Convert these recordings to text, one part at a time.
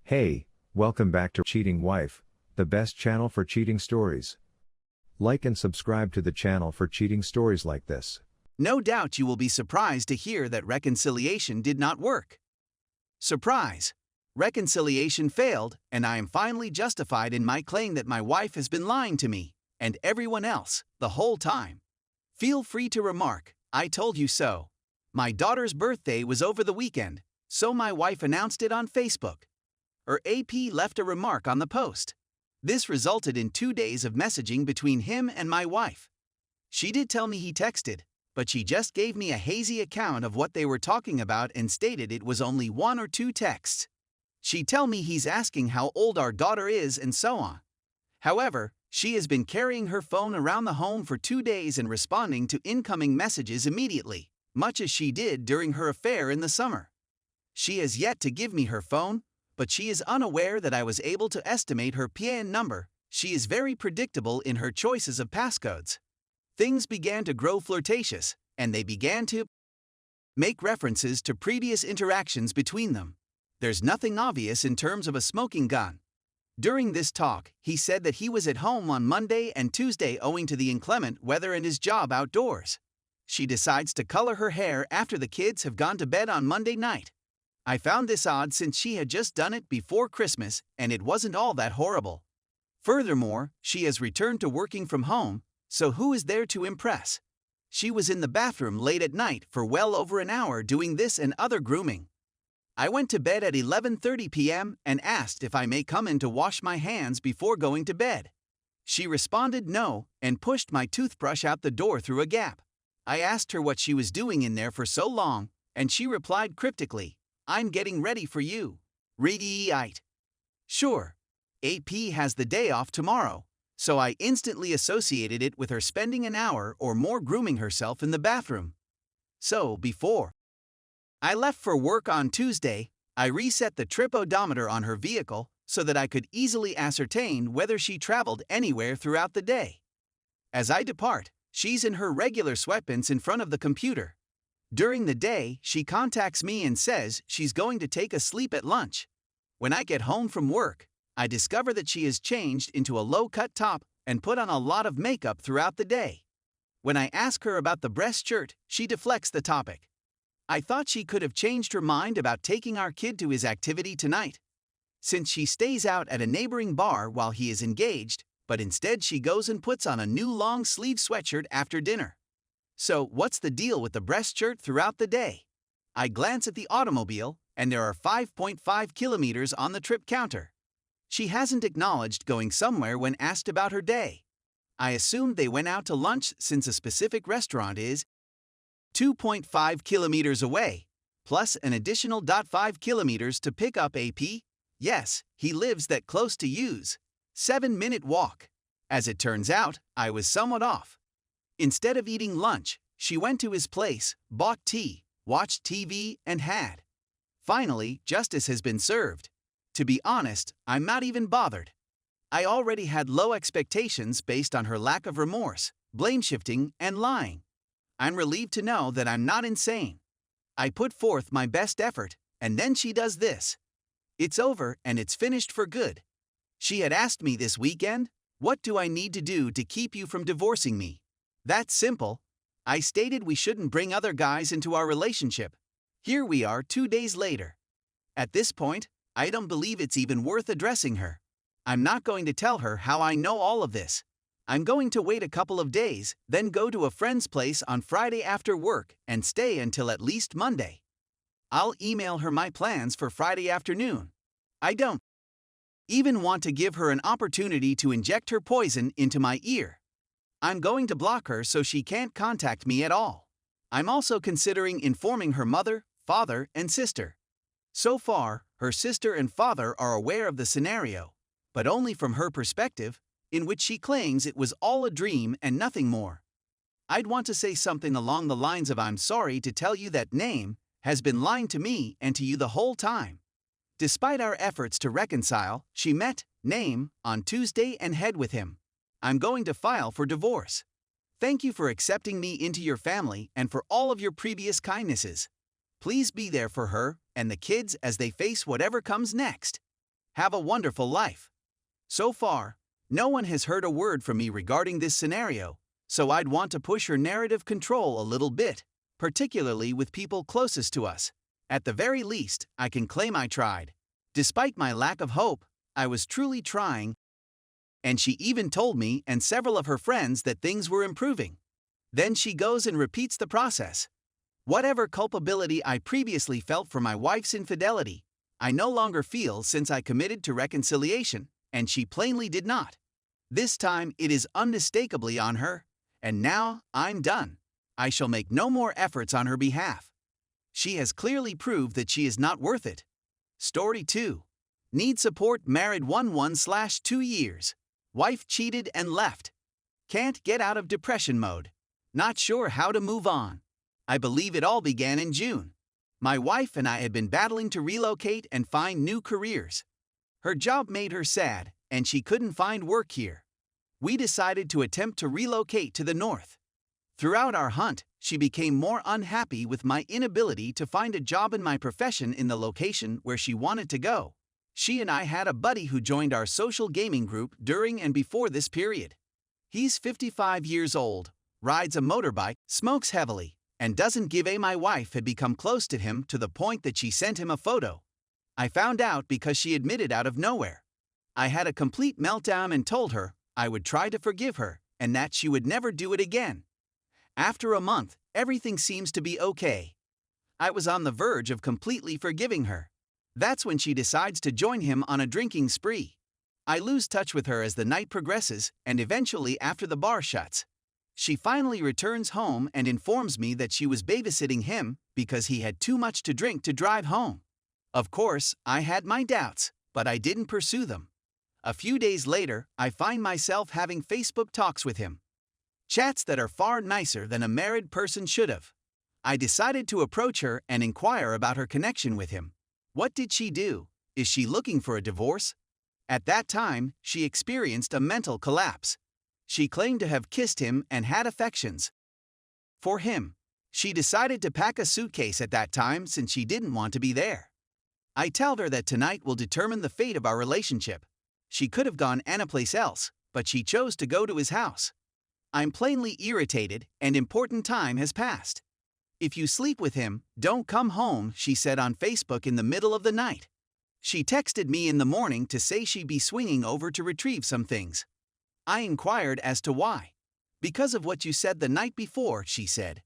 Hey, welcome back to Cheating Wife, the best channel for cheating stories. Like and subscribe to the channel for cheating stories like this. No doubt you will be surprised to hear that reconciliation did not work. Surprise! Reconciliation failed, and I am finally justified in my claim that my wife has been lying to me, and everyone else, the whole time. Feel free to remark, "I told you so." My daughter's birthday was over the weekend, so my wife announced it on Facebook. Her AP left a remark on the post. This resulted in 2 days of messaging between him and my wife. She did tell me he texted, but she just gave me a hazy account of what they were talking about and stated it was only 1 or 2 texts. She tell me he's asking how old our daughter is and so on. However, she has been carrying her phone around the home for 2 days and responding to incoming messages immediately, much as she did during her affair in the summer. She has yet to give me her phone, but she is unaware that I was able to estimate her PIN number. She is very predictable in her choices of passcodes. Things began to grow flirtatious, and they began to make references to previous interactions between them. There's nothing obvious in terms of a smoking gun. During this talk, he said that he was at home on Monday and Tuesday owing to the inclement weather and his job outdoors. She decides to color her hair after the kids have gone to bed on Monday night. I found this odd since she had just done it before Christmas and it wasn't all that horrible. Furthermore, she has returned to working from home, so who is there to impress? She was in the bathroom late at night for well over an hour doing this and other grooming. I went to bed at 11:30 p.m. and asked if I may come in to wash my hands before going to bed. She responded no and pushed my toothbrush out the door through a gap. I asked her what she was doing in there for so long, and she replied cryptically, "I'm getting ready for you. Reddit AITA. Sure. AP has the day off tomorrow, so I instantly associated it with her spending an hour or more grooming herself in the bathroom. So, before I left for work on Tuesday, I reset the trip odometer on her vehicle so that I could easily ascertain whether she traveled anywhere throughout the day. As I depart, she's in her regular sweatpants in front of the computer. During the day, she contacts me and says she's going to take a sleep at lunch. When I get home from work, I discover that she has changed into a low-cut top and put on a lot of makeup throughout the day. When I ask her about the breast shirt, she deflects the topic. I thought she could have changed her mind about taking our kid to his activity tonight, since she stays out at a neighboring bar while he is engaged, but instead she goes and puts on a new long-sleeve sweatshirt after dinner. So, what's the deal with the breast shirt throughout the day? I glance at the automobile, and there are 5.5 kilometers on the trip counter. She hasn't acknowledged going somewhere when asked about her day. I assumed they went out to lunch since a specific restaurant is 2.5 kilometers away, plus an additional 0.5 kilometers to pick up AP. Yes, he lives that close to use. 7-minute walk. As it turns out, I was somewhat off. Instead of eating lunch, she went to his place, bought tea, watched TV, and had. Finally, justice has been served. To be honest, I'm not even bothered. I already had low expectations based on her lack of remorse, blame-shifting, and lying. I'm relieved to know that I'm not insane. I put forth my best effort, and then she does this. It's over and it's finished for good. She had asked me this weekend, "What do I need to do to keep you from divorcing me?" That's simple. I stated we shouldn't bring other guys into our relationship. Here we are 2 days later. At this point, I don't believe it's even worth addressing her. I'm not going to tell her how I know all of this. I'm going to wait a couple of days, then go to a friend's place on Friday after work and stay until at least Monday. I'll email her my plans for Friday afternoon. I don't even want to give her an opportunity to inject her poison into my ear. I'm going to block her so she can't contact me at all. I'm also considering informing her mother, father, and sister. So far, her sister and father are aware of the scenario, but only from her perspective, in which she claims it was all a dream and nothing more. I'd want to say something along the lines of, "I'm sorry to tell you that Name has been lying to me and to you the whole time." Despite our efforts to reconcile, she met Name on Tuesday and had with him. I'm going to file for divorce. Thank you for accepting me into your family and for all of your previous kindnesses. Please be there for her and the kids as they face whatever comes next. Have a wonderful life. So far, no one has heard a word from me regarding this scenario, so I'd want to push her narrative control a little bit, particularly with people closest to us. At the very least, I can claim I tried. Despite my lack of hope, I was truly trying, and she even told me and several of her friends that things were improving. Then she goes and repeats the process. Whatever culpability I previously felt for my wife's infidelity, I no longer feel since I committed to reconciliation, and she plainly did not. This time it is unmistakably on her, and now I'm done. I shall make no more efforts on her behalf. She has clearly proved that she is not worth it. Story 2. Need support, married 1/2 years. Wife cheated and left. Can't get out of depression mode. Not sure how to move on. I believe it all began in June. My wife and I had been battling to relocate and find new careers. Her job made her sad, and she couldn't find work here. We decided to attempt to relocate to the north. Throughout our hunt, she became more unhappy with my inability to find a job in my profession in the location where she wanted to go. She and I had a buddy who joined our social gaming group during and before this period. He's 55 years old, rides a motorbike, smokes heavily, and doesn't give a. My wife had become close to him to the point that she sent him a photo. I found out because she admitted out of nowhere. I had a complete meltdown and told her I would try to forgive her and that she would never do it again. After a month, everything seems to be okay. I was on the verge of completely forgiving her. That's when she decides to join him on a drinking spree. I lose touch with her as the night progresses, and eventually after the bar shuts. She finally returns home and informs me that she was babysitting him because he had too much to drink to drive home. Of course, I had my doubts, but I didn't pursue them. A few days later, I find myself having Facebook talks with him. Chats that are far nicer than a married person should have. I decided to approach her and inquire about her connection with him. What did she do? Is she looking for a divorce? At that time, she experienced a mental collapse. She claimed to have kissed him and had affections for him. She decided to pack a suitcase at that time since she didn't want to be there. I told her that tonight will determine the fate of our relationship. She could have gone anyplace else, but she chose to go to his house. I'm plainly irritated, and important time has passed. If you sleep with him, don't come home, she said on Facebook in the middle of the night. She texted me in the morning to say she'd be swinging over to retrieve some things. I inquired as to why. Because of what you said the night before, she said.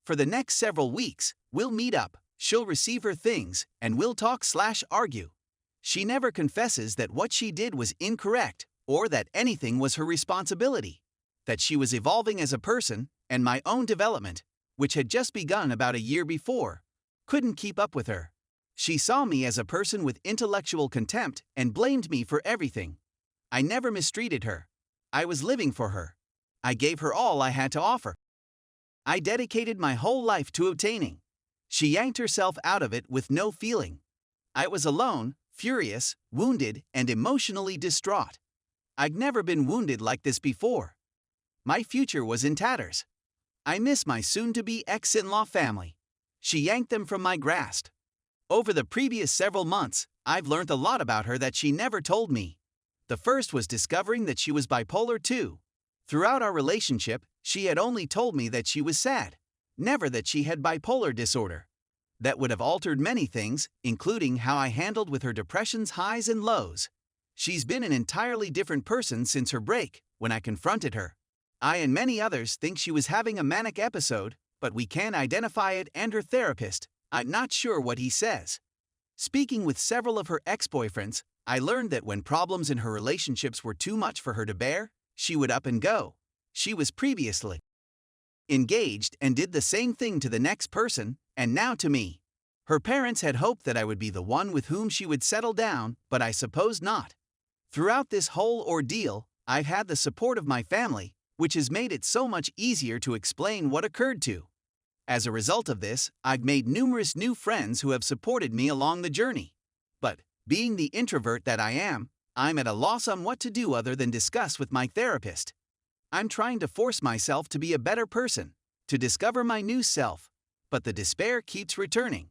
For the next several weeks, we'll meet up, she'll receive her things, and we'll talk/argue. She never confesses that what she did was incorrect, or that anything was her responsibility. That she was evolving as a person, and my own development, which had just begun about a year before, couldn't keep up with her. She saw me as a person with intellectual contempt and blamed me for everything. I never mistreated her. I was living for her. I gave her all I had to offer. I dedicated my whole life to obtaining. She yanked herself out of it with no feeling. I was alone, furious, wounded, and emotionally distraught. I'd never been wounded like this before. My future was in tatters. I miss my soon-to-be ex-in-law family. She yanked them from my grasp. Over the previous several months, I've learned a lot about her that she never told me. The first was discovering that she was bipolar too. Throughout our relationship, she had only told me that she was sad, never that she had bipolar disorder. That would have altered many things, including how I handled with her depression's highs and lows. She's been an entirely different person since her break, when I confronted her. I and many others think she was having a manic episode, but we can't identify it, and her therapist, I'm not sure what he says. Speaking with several of her ex-boyfriends, I learned that when problems in her relationships were too much for her to bear, she would up and go. She was previously engaged and did the same thing to the next person, and now to me. Her parents had hoped that I would be the one with whom she would settle down, but I suppose not. Throughout this whole ordeal, I've had the support of my family, which has made it so much easier to explain what occurred to. As a result of this, I've made numerous new friends who have supported me along the journey. But, being the introvert that I am, I'm at a loss on what to do other than discuss with my therapist. I'm trying to force myself to be a better person, to discover my new self, but the despair keeps returning.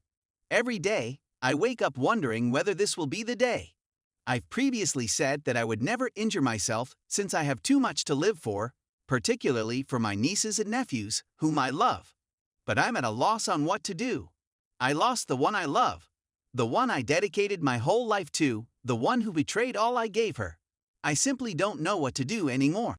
Every day, I wake up wondering whether this will be the day. I've previously said that I would never injure myself since I have too much to live for, particularly for my nieces and nephews, whom I love. But I'm at a loss on what to do. I lost the one I love, the one I dedicated my whole life to, the one who betrayed all I gave her. I simply don't know what to do anymore.